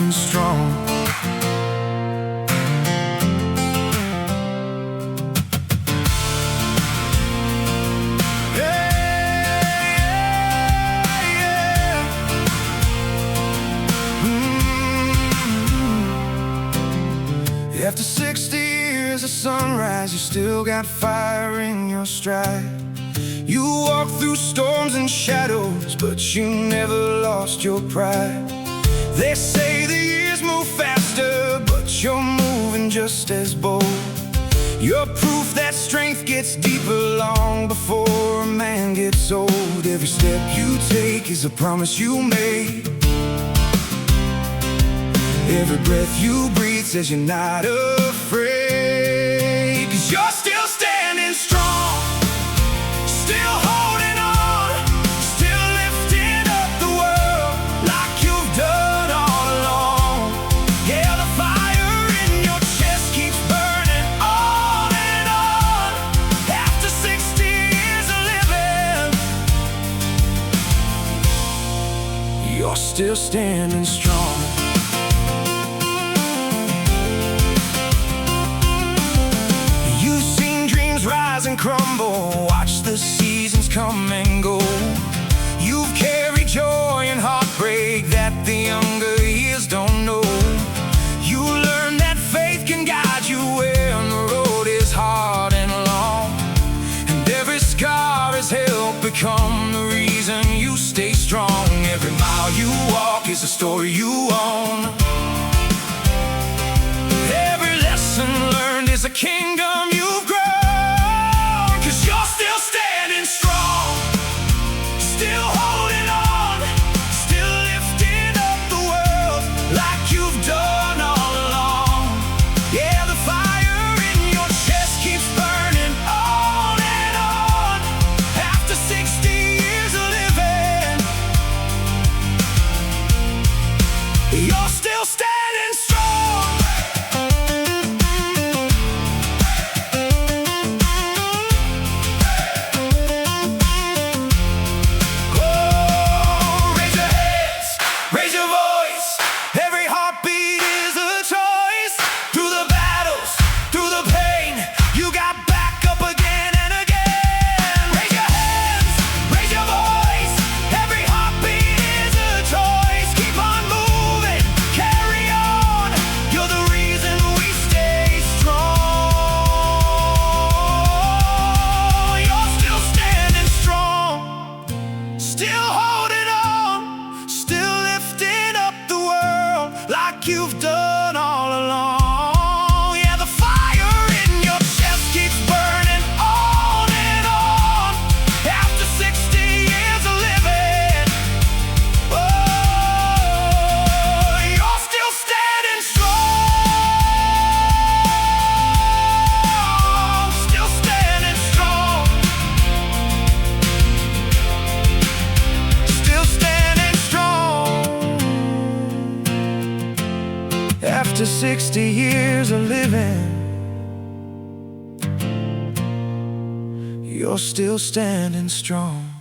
standing strong. After 60 years of sunrise, you still got fire in your stride. You walk through storms and shadows, but you never lost your pride. They say the years move faster, but you're moving just as bold. You're proof that strength gets deeper long before a man gets old. Every step you take is a promise you made. Every breath you breathe says you're not afraid. 'Cause you're still standing strong, still holding on, still lifting up the world like you've done all along. Yeah, the fire in your chest keeps burning on and on. After 60 years of living, you're still standing strong. Rise and crumble, watch the seasons come and go. You've carried joy and heartbreak that the younger years don't know. You learn that faith can guide you when the road is hard and long. And every scar has helped become the reason you stay strong. Every mile you walk is a story you own. Every lesson learned is a kingdom you've grown. Still holding on, still lifting up the world like you've done all along. Yeah, the fire in your chest keeps burning on and on. After 60 years of living, you're still standing strong. You've done all along. Yeah, the fire in your chest keeps burning on and on. After 60 years of living, oh, you're still standing strong. Still standing strong. Still standing strong. After 60 years of living, you're still standing strong.